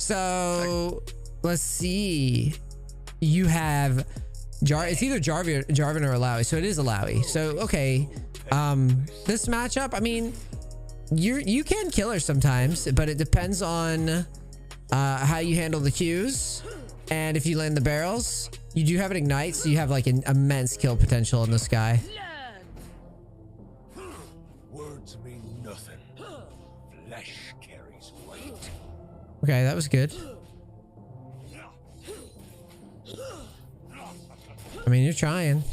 So let's see. You have it's either Jarvan or Alawi. So it is Alawi. So okay. This matchup, I mean, you can kill her sometimes, but it depends on how you handle the Qs and if you land the barrels. You do have an ignite, so you have like an immense kill potential in this guy. Words mean nothing. Flesh carries weight. Okay, that was good. I mean, you're trying.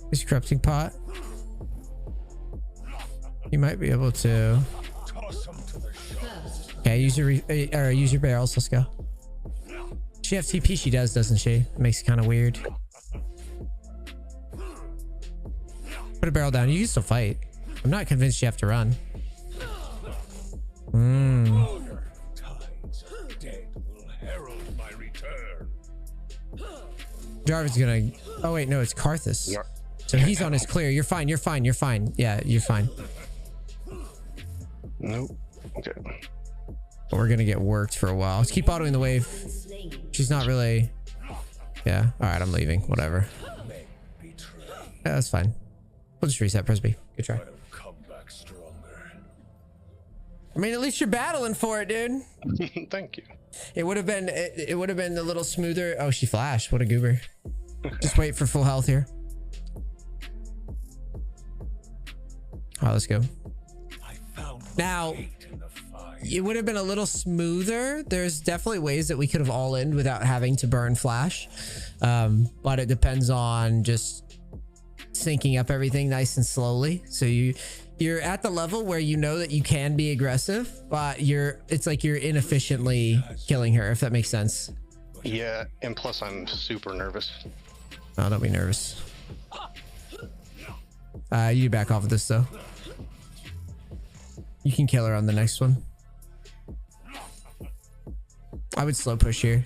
This corrupting pot. You might be able to. Okay, use your barrels. Let's go. She has TP. She does, doesn't she? It makes it kind of weird. Put a barrel down. You can still fight. I'm not convinced you have to run. Jarvan's gonna. Oh wait, no, it's Karthus. So he's on his clear. You're fine. You're fine. You're fine. Yeah, you're fine. Nope. Okay. But we're gonna get worked for a while. Let's keep autoing the wave. She's not really. Yeah. All right, I'm leaving. Whatever. Yeah, that's fine. We'll just reset. Press B. Good try. I mean, at least you're battling for it, dude. Thank you. It would have been. It would have been a little smoother. Oh, she flashed. What a goober. Just wait for full health here. All right, let's go. Now, it would have been a little smoother. There's definitely ways that we could have all in without having to burn flash. But it depends on just syncing up everything nice and slowly. So you're at the level where you know that you can be aggressive, but it's like you're inefficiently killing her, if that makes sense. Yeah, and plus I'm super nervous. Oh, don't be nervous. You back off of this though. You can kill her on the next one. I would slow push here.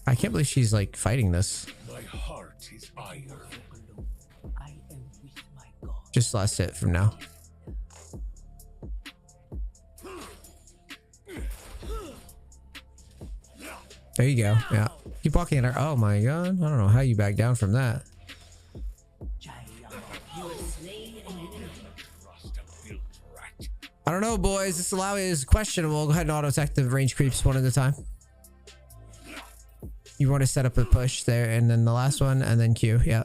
I can't believe she's like fighting this. My heart is iron. I am with my God. Just last hit from now. There you go. Yeah. Keep walking at her. Oh my God. I don't know how you back down from that. I don't know, boys. This Alawi is questionable. Go ahead and auto attack the range creeps one at a time. You want to set up a push there, and then the last one, and then Q. Yeah.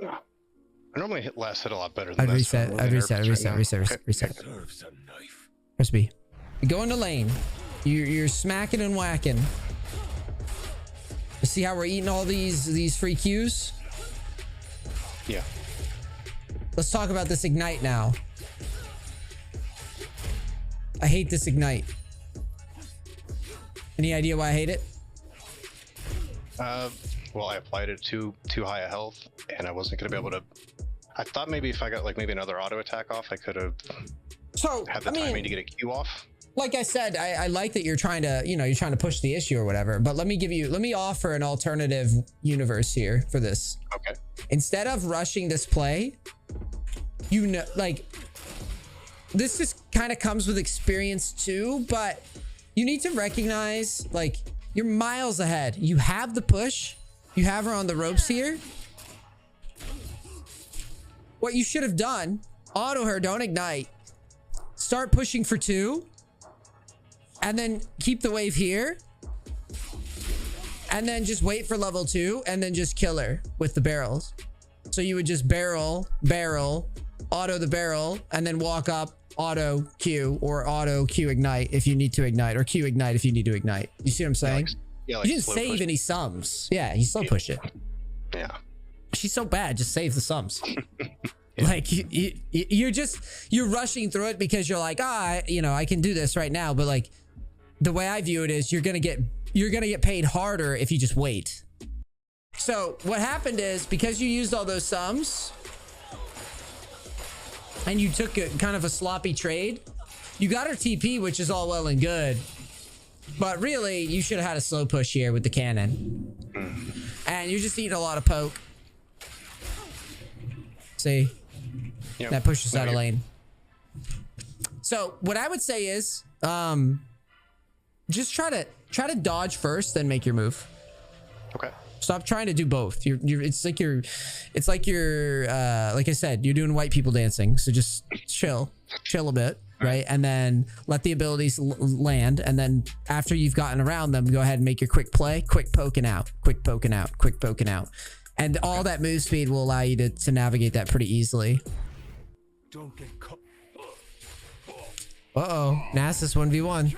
I normally hit a lot better than I'd this. reset. Press B. Go into lane. You're smacking and whacking. You see how we're eating all these free Qs? Yeah. Let's talk about this ignite now. I hate this ignite. Any idea why I hate it? Well, I applied it too high a health, and I wasn't gonna be able to. I thought maybe if I got like maybe another auto attack off, I could have had the timing to get a Q off. Like I said, I like that you're trying to push the issue or whatever. But let me offer an alternative universe here for this. Okay. Instead of rushing this play, like this just kind of comes with experience too, but you need to recognize like you're miles ahead. You have the push. You have her on the ropes here. What you should have done, auto her, don't ignite. Start pushing for 2. And then keep the wave here. And then just wait for level 2 and then just kill her with the barrels. So you would just barrel, auto the barrel, and then walk up, auto Q, or auto Q ignite if you need to ignite, or Q ignite if you need to ignite. You see what I'm saying? Yeah, like you didn't save any sums. Yeah, you slow push it. Yeah. She's so bad, just save the sums. Yeah. Like you're rushing through it because you're like, I can do this right now. But like the way I view it is you're gonna get paid harder if you just wait. So what happened is because you used all those sums and you took kind of a sloppy trade, you got her TP, which is all well and good. But really, you should have had a slow push here with the cannon. And you're just eating a lot of poke. See? Yep. That pushes No, out of you're- lane. So what I would say is, just try to dodge first, then make your move. Okay. Stop trying to do both. It's like you're like I said, you're doing white people dancing. So just chill a bit, right? And then let the abilities land. And then after you've gotten around them, go ahead and make your quick play, quick poking out, quick poking out, quick poking out. And all that move speed will allow you to navigate that pretty easily. Don't get caught. Uh-oh, Nasus 1v1.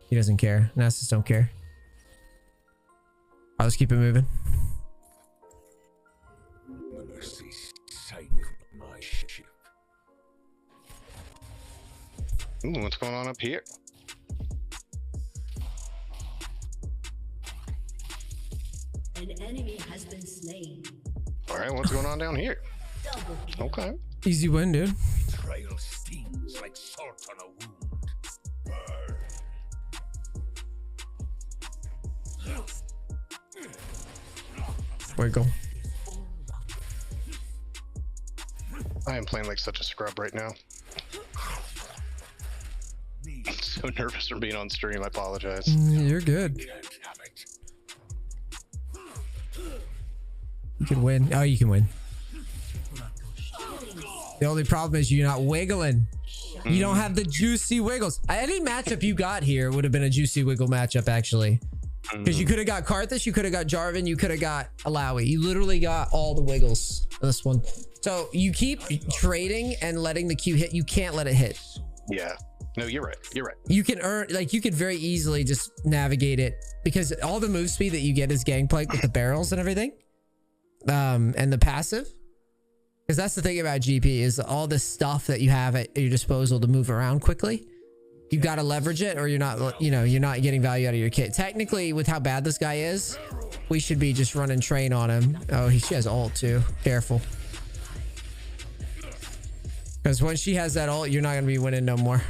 He doesn't care. Nasus don't care. I'll just keep it moving. Mercy sank my ship. Ooh, what's going on up here? An enemy has been slain. All right, what's going on down here? Double kill. Okay. Easy win, dude. Betrayal stings like salt on a wound. Burn. Wiggle. I am playing like such a scrub right now. I'm so nervous from being on stream. I apologize. You're good. Can't have it. You can win. Oh, you can win. The only problem is you're not wiggling. You don't have the juicy wiggles. Any matchup you got here would have been a juicy wiggle matchup, actually. Because you could have got Karthus, you could have got Jarvan, you could have got Alawi. You literally got all the wiggles in this one. So you keep trading and letting the Q hit. You can't let it hit. Yeah. No, you're right. You're right. You can earn, like, you could very easily just navigate it because all the move speed that you get is gangplank with the barrels and everything. And the passive. Because that's the thing about GP is all the stuff that you have at your disposal to move around quickly. You've got to leverage it or you're not, you know, you're not getting value out of your kit. Technically, with how bad this guy is, we should be just running train on him. Oh, she has ult too. Careful. Because when she has that ult, you're not going to be winning no more.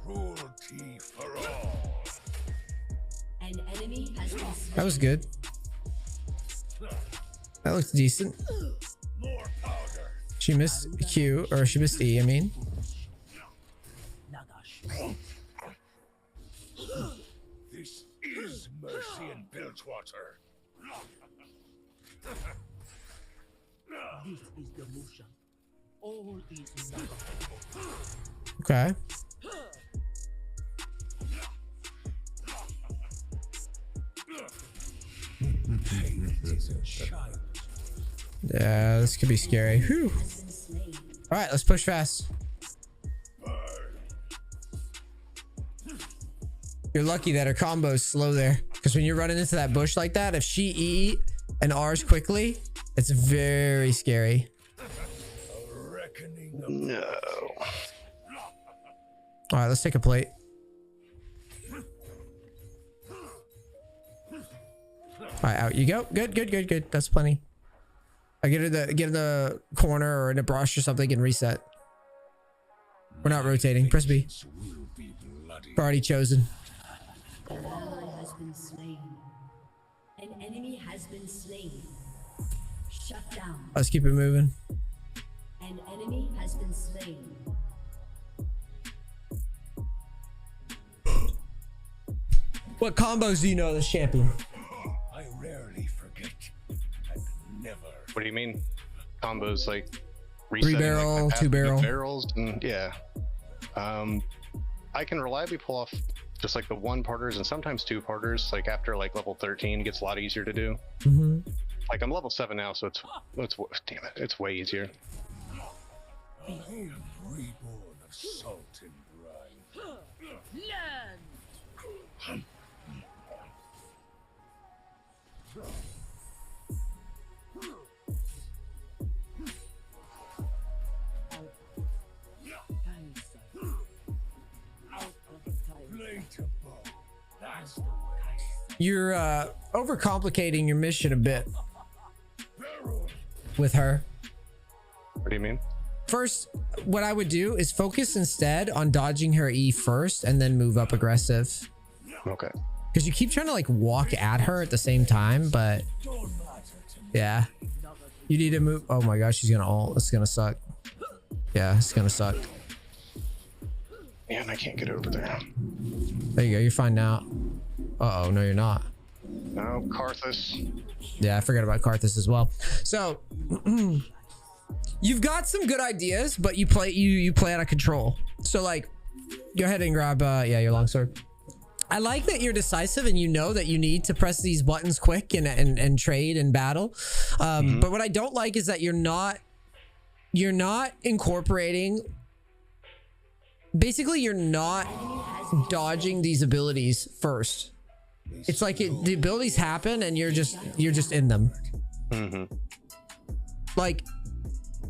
Cruelty for all. An enemy has been slain. That was good. That looks decent. More powder. She missed Q, or she missed E, I mean. This is mercy in Bilgewater. This is the motion. All is nothing. Okay. Yeah, this could be scary. Whew. All right, let's push fast. You're lucky that her combo's slow there. Because when you're running into that bush like that, if she E and R's quickly, it's very scary. Reckoning of No. All right, let's take a plate. All right, out you go. Good, good, good, good. That's plenty. I get her the corner or in a brush or something and reset. We're not rotating. Press B. will be bloody. Already chosen. An ally has been slain. An enemy has been slain. Shut down. Let's keep it moving. An enemy has been slain. What combos do you know of this champion? I rarely forget. And never. What do you mean? Combos like Three resetting, barrel, like, two barrel. barrels, and yeah. I can reliably pull off just like the one parters and sometimes two parters. Like after like level 13, it gets a lot easier to do. Mm-hmm. Like I'm level 7 now, so it's damn it, it's way easier. I am reborn of salt and brine. Land. That's the way. You're overcomplicating your mission a bit with her. What do you mean? First, what I would do is focus instead on dodging her E first and then move up aggressive. Okay. because you keep trying to like walk at her at the same time, but yeah, you need to move. Oh my gosh, she's gonna ult. This is gonna suck. Yeah, it's gonna suck. Man, I can't get over there. There you go. You're fine now. Uh-oh, no, you're not. No, Karthus. Yeah, I forgot about Karthus as well. So you've got some good ideas, but you play out of control. So like, go ahead and grab yeah, your longsword. I like that you're decisive and you know that you need to press these buttons quick and trade and battle. But what I don't like is that you're not incorporating. Basically, you're not dodging these abilities first. It's like the abilities happen and you're just in them. Like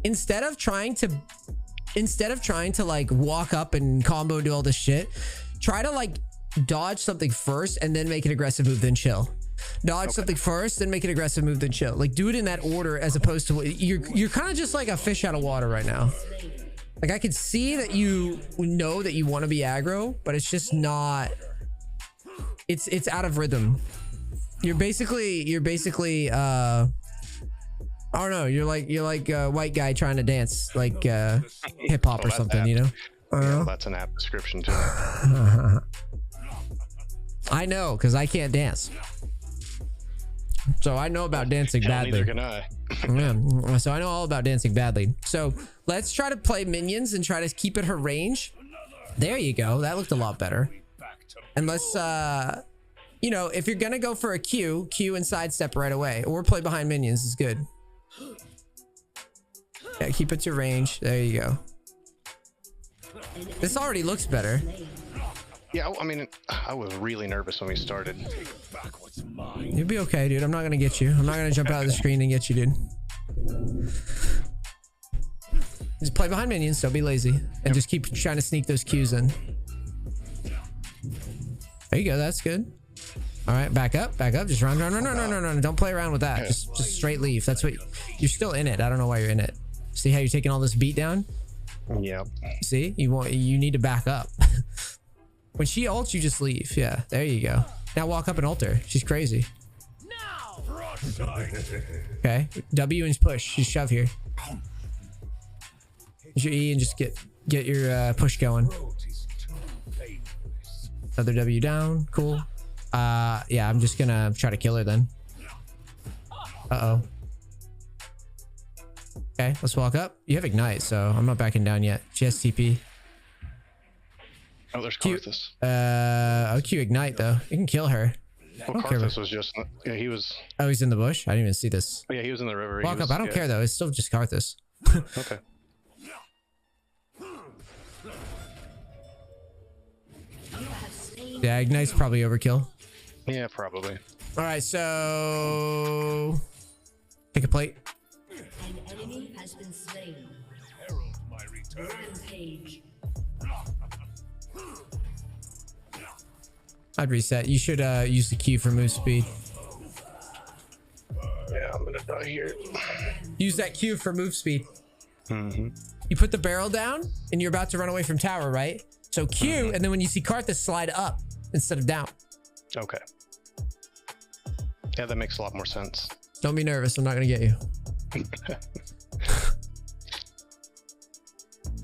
instead of trying to like walk up and combo and do all this shit, try to like dodge something first and then make an aggressive move, then chill. Dodge something first, then make an aggressive move, then chill. Like do it in that order, as opposed to you're kind of just like a fish out of water right now. Like I could see that you know that you want to be aggro, but it's just not. It's out of rhythm. You're basically I don't know. You're like a white guy trying to dance like hip hop or something, you know? Yeah, that's an apt description too. I know, because I can't dance. So I know about dancing badly. Neither can I. Yeah, so I know all about dancing badly. So let's try to play minions and try to keep at her range. There you go. That looked a lot better. And let's, you know, if you're going to go for a Q and sidestep right away, or play behind minions is good. Yeah, keep it to range. There you go. This already looks better. Yeah, I mean, I was really nervous when we started. You'll be okay, dude. I'm not gonna get you. I'm not gonna jump out of the screen and get you, dude. Just play behind minions, don't be lazy. And just keep trying to sneak those Qs in. There you go, that's good. All right, back up. Just run. No. Don't play around with that. Just straight leave. That's what you're still in it. I don't know why you're in it. See how you're taking all this beat down? Yeah. See, you need to back up. When she ults, you just leave. Yeah, there you go. Now walk up and ult her. She's crazy. Okay, W and push. She's shove here. Use your E and just get your push going. Another W down. Cool. Yeah, I'm just gonna try to kill her then. Uh-oh. Okay, let's walk up. You have ignite, so I'm not backing down yet. She has TP. Oh, there's Karthus. I'll Q ignite though. You can kill her. Well, Karthus was just, yeah, he was. Oh, he's in the bush? I didn't even see this. Oh, yeah, he was in the river. Walk up. I don't care though. It's still just Karthus. Okay. Yeah, ignite's probably overkill. Yeah, probably. All right, so take a plate. An enemy has been slain. Herald my return. Rampage. I'd reset. You should use the Q for move speed. Yeah, I'm gonna die here. Use that Q for move speed. You put the barrel down and you're about to run away from tower, right? So Q, and then when you see Karthus, slide up instead of down. Okay. Yeah, that makes a lot more sense. Don't be nervous. I'm not gonna get you.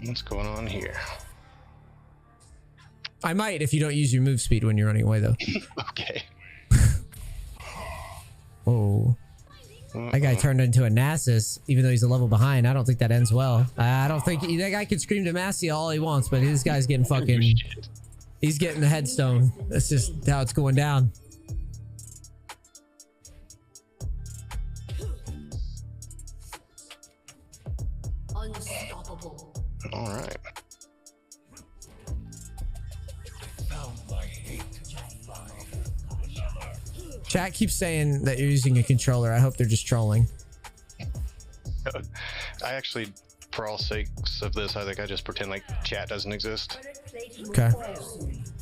What's going on here? I might if you don't use your move speed when you're running away though. Okay. Oh. That guy turned into a Nasus, even though he's a level behind. I don't think that ends well. I don't think that guy can scream Demacia all he wants, but this guy's getting fucking. He's getting the headstone. That's just how it's going down. Unstoppable. All right. Found my hate. Chat keeps saying that you're using a controller. I hope they're just trolling. I actually, for all sakes of this, I think I just pretend like chat doesn't exist. Okay.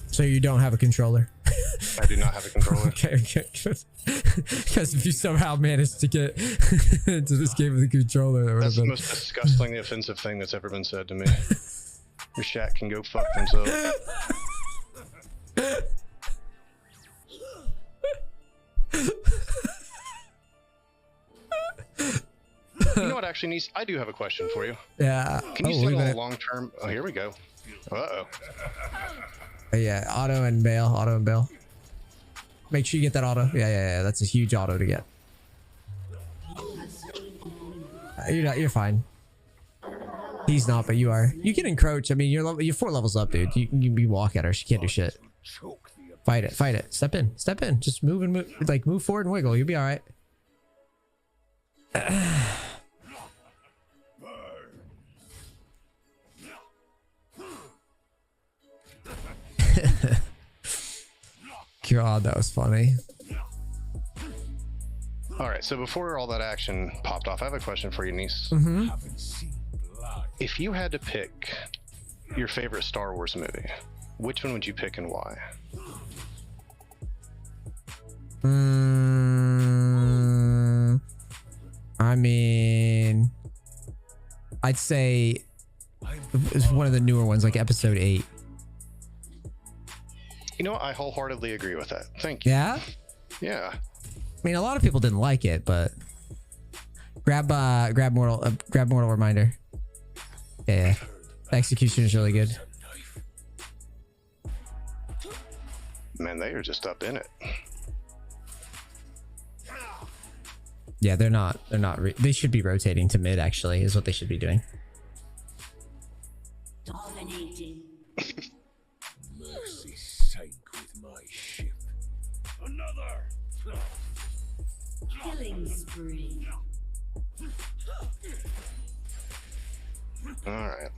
So you don't have a controller. I do not have a controller. Okay, good. Because if you somehow managed to get into this game with a controller, that would That's have the been... most disgustingly offensive thing that's ever been said to me. Your chat can go fuck themselves. You know what actually needs? I do have a question for you. Yeah. Can you settle a long-term? Oh, here we go. Uh-oh. Yeah, auto and bail. Make sure you get that auto. Yeah. That's a huge auto to get. You're fine. He's not, but you are. You can encroach. I mean, you're 4 levels up, dude. You walk at her. She can't do shit. Fight it. Step in. Just move. Like, move forward and wiggle. You'll be all right. God, that was funny. All right, so before all that action popped off, I have a question for you, NEACE. Mm-hmm. If you had to pick your favorite Star Wars movie, which one would you pick and why? I mean, I'd say it's one of the newer ones, like Episode 8. You know what? I wholeheartedly agree with that. Thank you. Yeah? Yeah. I mean, a lot of people didn't like it, but grab Mortal Reminder. Yeah. The execution is really good. Man, they are just up in it. Yeah, they're not. They should be rotating to mid, actually, is what they should be doing. Dominating. Mercy sank with my ship. Another. Killing spree. All right.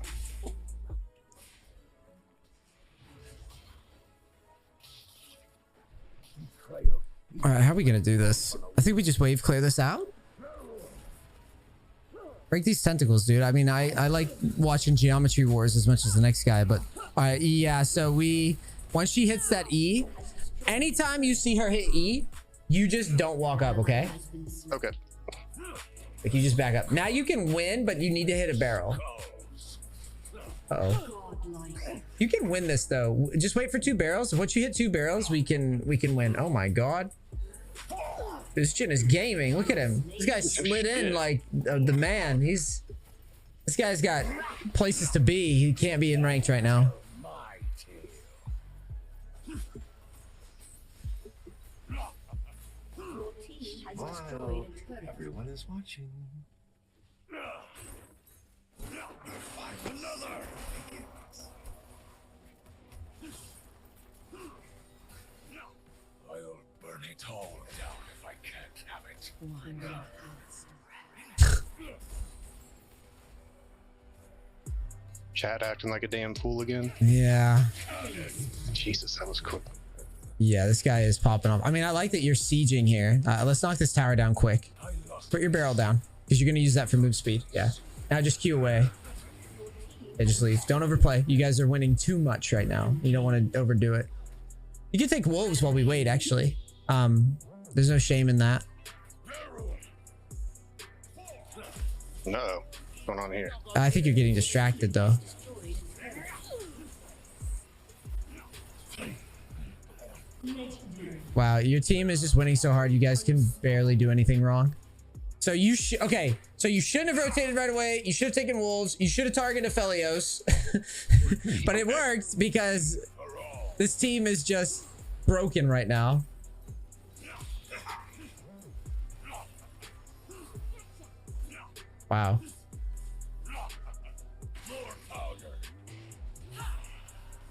All right, how are we gonna do this? I think we just wave clear this out. Break these tentacles, dude. I mean, I like watching Geometry Wars as much as the next guy, but yeah. So once she hits that E, anytime you see her hit E, you just don't walk up, okay? Okay. Like, you just back up. Now you can win, but you need to hit a barrel. Uh-oh. You can win this though. Just wait for 2 barrels. Once you hit 2 barrels, we can win. Oh my god. This chin is gaming. Look at him. This guy slid in like the man. This guy's got places to be. He can't be in ranked right now. Wow, everyone is watching. Another. I'll burn it all down if I can't have it. Chat acting like a damn fool again. Yeah. Jesus, that was quick. Yeah, this guy is popping off. I mean, I like that you're sieging here. Let's knock this tower down quick. Put your barrel down, because you're going to use that for move speed. Yeah. Now just queue away. Yeah, just leave. Don't overplay. You guys are winning too much right now. You don't want to overdo it. You can take wolves while we wait, actually. There's no shame in that. No. What's going on here? I think you're getting distracted, though. Wow, your team is just winning so hard. You guys can barely do anything wrong. So you should, okay. So you shouldn't have rotated right away. You should have taken wolves. You should have targeted Aphelios. But it worked because this team is just broken right now. Wow.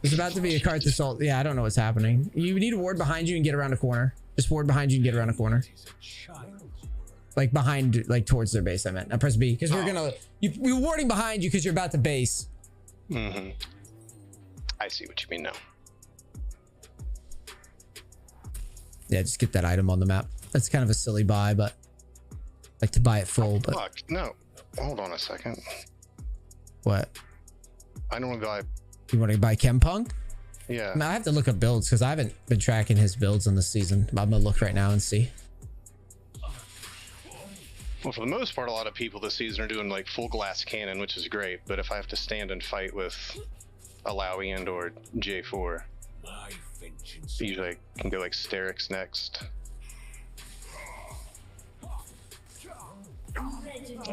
There's about to be a cart assault. Yeah, I don't know what's happening. You need a ward behind you and get around a corner. Just ward behind you and get around a corner. Like behind, like towards their base, I meant. Now press B, because we're gonna... You're warding behind you because you're about to base. Mm-hmm. I see what you mean now. Yeah, just get that item on the map. That's kind of a silly buy, but... I like to buy it full, but... Fuck, no. Hold on a second. What? I don't want to buy... You want to buy Chempunk? Yeah. I mean, I have to look up builds because I haven't been tracking his builds on this season. I'm gonna look right now and see. Well, for the most part, a lot of people this season are doing like full glass cannon, which is great. But if I have to stand and fight with Alawi and or J4, usually I can go like Sterix next.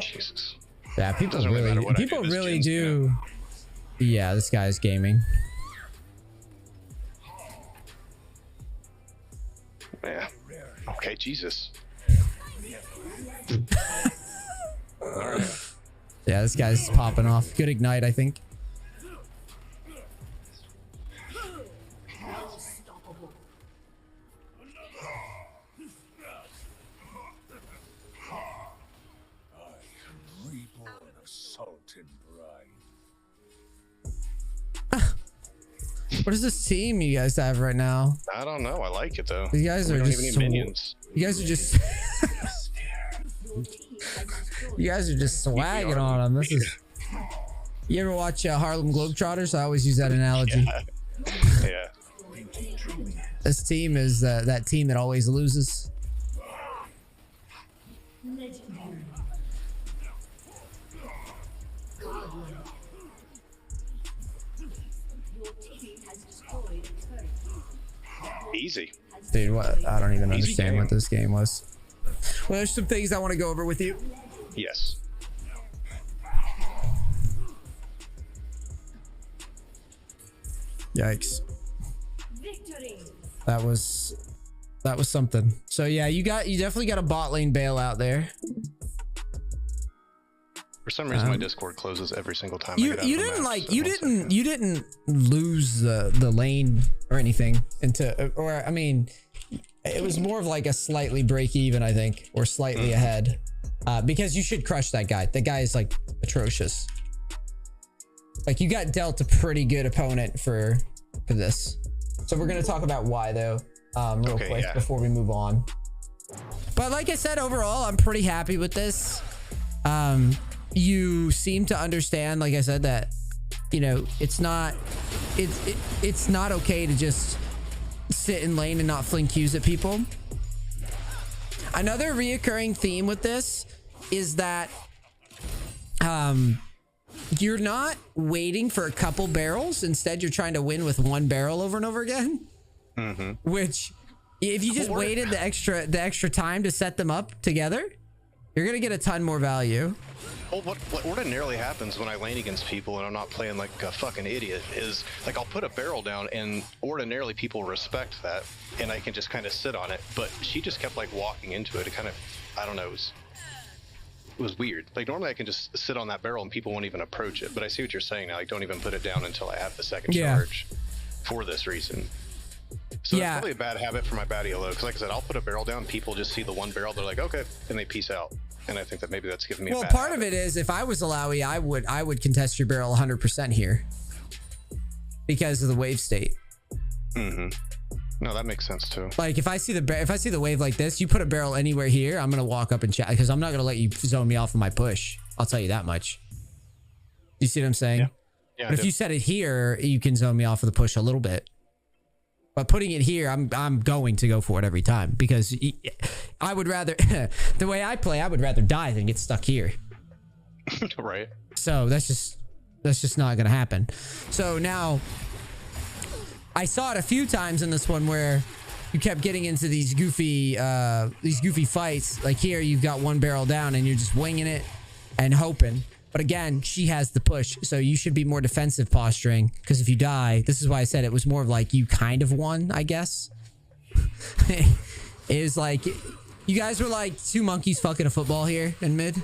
Jesus. Yeah, people Doesn't really matter really, what I do, people this really gen's do. Yeah, this guy's gaming. Yeah. Okay, Jesus. Alright. Yeah, this guy's popping off. Good ignite, I think. Reborn of salt and brine. What is this team you guys have right now? I don't know. I like it though. You guys We are don't just even need minions. You guys are just you guys are just swagging on them. This is. You ever watch Harlem Globetrotters? I always use that analogy. Yeah. This team is that team that always loses. Easy. Dude, what? I don't even Easy understand game. what this game was. Well, there's some things I want to go over with you. Yes. Yikes. Victory. That was something. So yeah, you definitely got a bot lane bailout there. For some reason, my Discord closes every single time. You didn't lose the lane or anything I mean, it was more of like a slightly break even, I think, or slightly ahead, because you should crush that guy. That guy is like atrocious. Like you got dealt a pretty good opponent for this. So we're gonna talk about why though, real quick before we move on. But like I said, overall, I'm pretty happy with this. You seem to understand, like I said, that you know it's not okay to just sit in lane and not fling Qs at people. Another reoccurring theme with this is that you're not waiting for a couple barrels. Instead, you're trying to win with one barrel over and over again. Which, if you just waited the extra time to set them up together, you're gonna get a ton more value. Well, what ordinarily happens when I lane against people and I'm not playing like a fucking idiot is like I'll put a barrel down and ordinarily people respect that and I can just kind of sit on it. But she just kept like walking into it. It kind of, I don't know, it was weird. Like normally I can just sit on that barrel and people won't even approach it. But I see what you're saying now. Like don't even put it down until I have the second charge for this reason. So that's probably a bad habit for my bad ELO. Because like I said, I'll put a barrel down. People just see the one barrel. They're like, okay, and they peace out. And I think that maybe that's giving me a bad part habit. of it is if I was Alawi, I would contest your barrel 100% here because of the wave state. No, that makes sense too. Like if I see the wave like this, you put a barrel anywhere here, I'm gonna walk up and chat because I'm not gonna let you zone me off of my push. I'll tell you that much. You see what I'm saying? Yeah. But if you set it here, you can zone me off of the push a little bit. But putting it here, I'm going to go for it every time because I would rather the way I play, I would rather die than get stuck here. Right. So that's just not gonna happen. So now I saw it a few times in this one where you kept getting into these goofy fights. Like here, you've got one barrel down and you're just winging it and hoping. But again, she has the push, so you should be more defensive posturing. Because if you die, this is why I said it was more of like you kind of won, I guess. It was like you guys were like two monkeys fucking a football here in mid.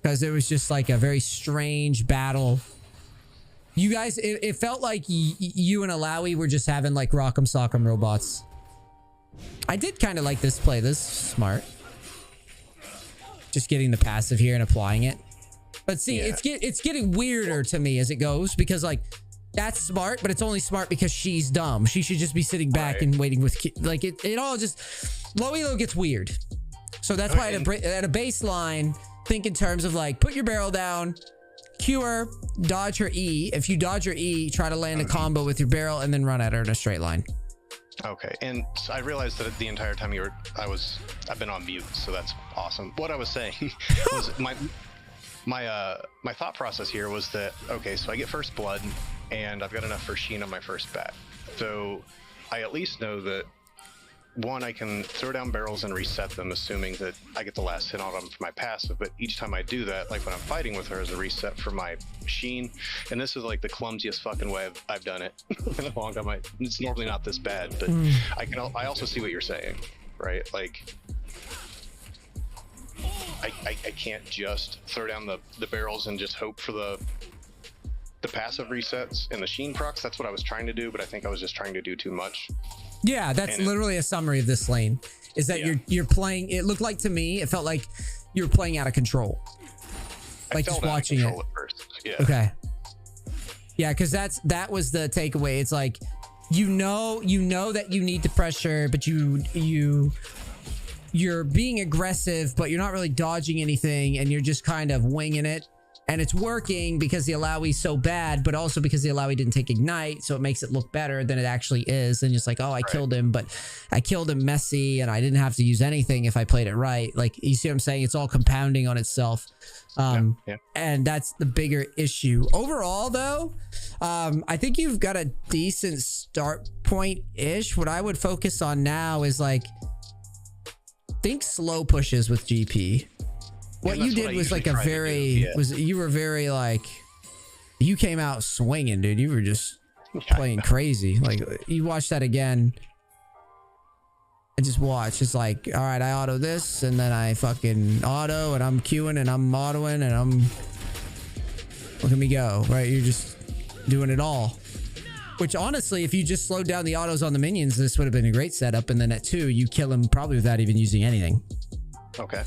Because it was just like a very strange battle. You guys, it felt like you and Alawi were just having like Rock'em Sock'em robots. I did kind of like this play. This is smart. Just getting the passive here and applying it. But see, it's getting weirder to me as it goes because like that's smart, but it's only smart because she's dumb. She should just be sitting back and waiting with like it all just low elo gets weird. So that's why at a baseline, think in terms of like put your barrel down, Q her, dodge her E. If you dodge her E, try to land a combo with your barrel and then run at her in a straight line. Okay, and so I realized that the entire time I've been on mute, so that's awesome. What I was saying was my thought process here was that okay, so I get first blood, and I've got enough for Sheen on my first bat, so I at least know that one, I can throw down barrels and reset them, assuming that I get the last hit on them for my passive. But each time I do that, like when I'm fighting with her, is a reset for my machine. And this is like the clumsiest fucking way I've done it in a long time. It's normally not this bad, but I also see what you're saying, right? Like, I can't just throw down the barrels and just hope for the passive resets and machine procs. That's what I was trying to do, but I think I was just trying to do too much. Yeah, that's literally a summary of this lane. Is that you're playing? It looked like to me, it felt like you were playing out of control. Like just watching it. At first. Yeah. Okay. Yeah, because that was the takeaway. It's like you know that you need to pressure, but you're being aggressive, but you're not really dodging anything, and you're just kind of winging it. And it's working because the Alawi's so bad, but also because the Alawi didn't take Ignite, so it makes it look better than it actually is. And it's like, oh, I killed him, but I killed him messy, and I didn't have to use anything if I played it right. Like, you see what I'm saying? It's all compounding on itself. And that's the bigger issue. Overall, though, I think you've got a decent start point-ish. What I would focus on now is, like, think slow pushes with GP. What you did was like a very you were very like, you came out swinging, dude. You were just playing crazy. Like, you watch that again and just watch. It's like, all right, I auto this, and then I fucking auto, and I'm queuing, and I'm autoing, and I'm, look at me go, right? You're just doing it all. Which honestly, if you just slowed down the autos on the minions, this would have been a great setup. And then at 2, you kill him probably without even using anything. Okay.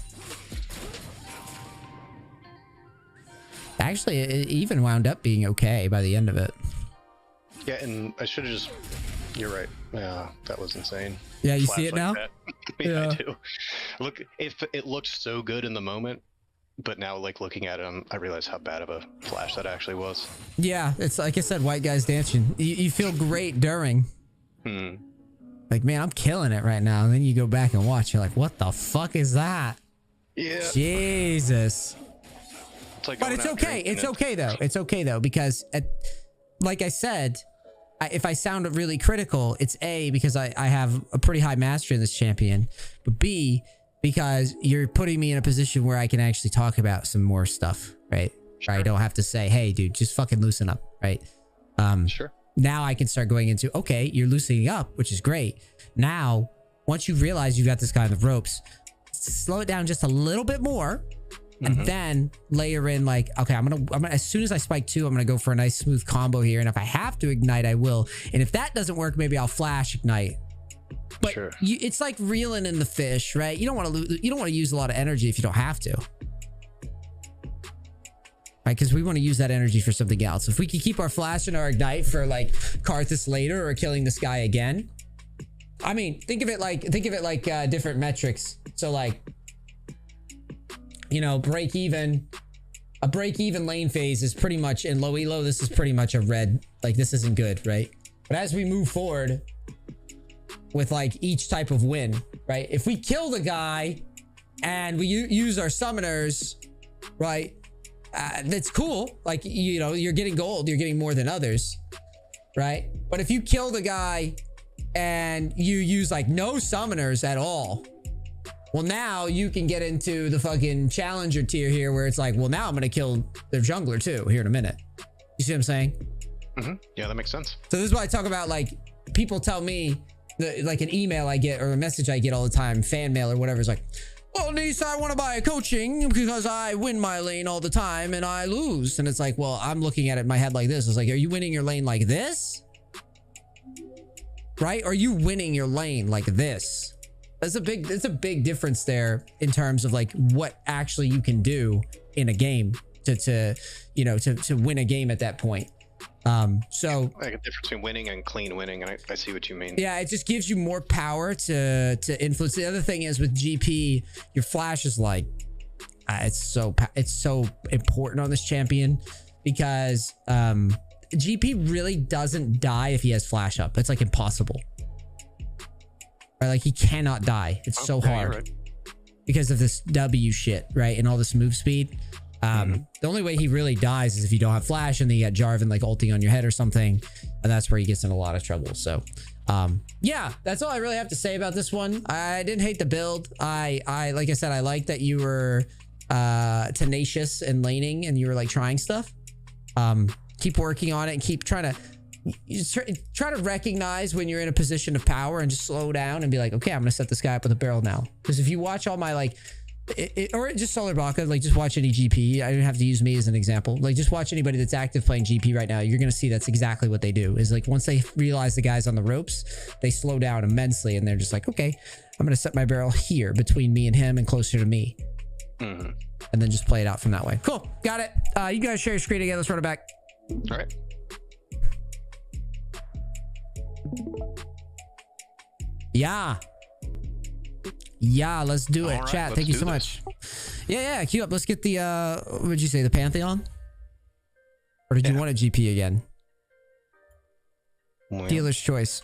Actually, it even wound up being okay by the end of it. Yeah, and I should have just... You're right. Yeah, that was insane. Yeah, you see it now? Yeah, I do. Look, it looked so good in the moment, but now, like, looking at it, I realize how bad of a flash that actually was. Yeah, it's like I said, white guys dancing. You feel great during. Like, man, I'm killing it right now. And then you go back and watch. You're like, what the fuck is that? Yeah. Jesus. Like, but it's okay. It's okay though. It's okay though, because like I said, if I sound really critical, it's A, because I have a pretty high mastery in this champion, but B, because you're putting me in a position where I can actually talk about some more stuff, right? Sure. I don't have to say, hey, dude, just fucking loosen up, right? Sure. Now I can start going into, okay, you're loosening up, which is great. Now, once you realize you've got this kind of ropes, slow it down just a little bit more. And then layer in, like, okay, I'm gonna as soon as I spike 2, I'm gonna go for a nice smooth combo here, and if I have to ignite, I will. And if that doesn't work, maybe I'll flash ignite. But it's like reeling in the fish, right? You don't want to use a lot of energy if you don't have to, right? Because we want to use that energy for something else. If we can keep our flash and our ignite for like Karthus later or killing this guy again, I mean, think of it like different metrics. So like, you know, a break even lane phase is pretty much in low elo. This is pretty much a red, like, this isn't good, right? But as we move forward with like each type of win, right? If we kill the guy and we use our summoners, right? That's cool. Like, you know, you're getting gold, you're getting more than others, right? But if you kill the guy and you use like no summoners at all, well, now you can get into the fucking challenger tier here where it's like, well, now I'm going to kill their jungler too here in a minute. You see what I'm saying? Yeah, that makes sense. So this is why I talk about, like, people tell me, like an email I get or a message I get all the time, fan mail or whatever, is like, well, NEACE, I want to buy a coaching because I win my lane all the time and I lose. And it's like, well, I'm looking at it in my head like this. It's like, are you winning your lane like this? Right? Or are you winning your lane like this? It's a big difference there in terms of like what actually you can do in a game to win a game at that point. So like a difference between winning and clean winning, and I see what you mean. Yeah, it just gives you more power to influence. The other thing is with GP, your flash is like, it's so important on this champion because GP really doesn't die if he has flash up. It's like impossible. Right? Like, he cannot die. It's so hard because of this W shit, right? And all this move speed. The only way he really dies is if you don't have flash and then you got Jarvan like ulting on your head or something, and that's where he gets in a lot of trouble. So Yeah, that's all I really have to say about this one. I didn't hate the build. I like I said, I like that you were tenacious and laning and you were like trying stuff. Keep working on it and keep trying to try to recognize when you're in a position of power and just slow down and be like, okay, I'm gonna set this guy up with a barrel now. Because if you watch all my like or just Solar Baka, like just watch any GP. I didn't have to use me as an example. Like just watch anybody that's active playing GP right now. You're gonna see that's exactly what they do. Is like once they realize the guy's on the ropes, they slow down immensely and they're just like, okay, I'm gonna set my barrel here between me and him and closer to me. And then just play it out from that way. Cool, got it. You guys share your screen again. Let's run it back. All right. Yeah, let's do it. All right, Chat, thank you so much. Yeah, queue up. Let's get the what would you say, the Pantheon? Or did you want a GP again? Well, Dealer's choice.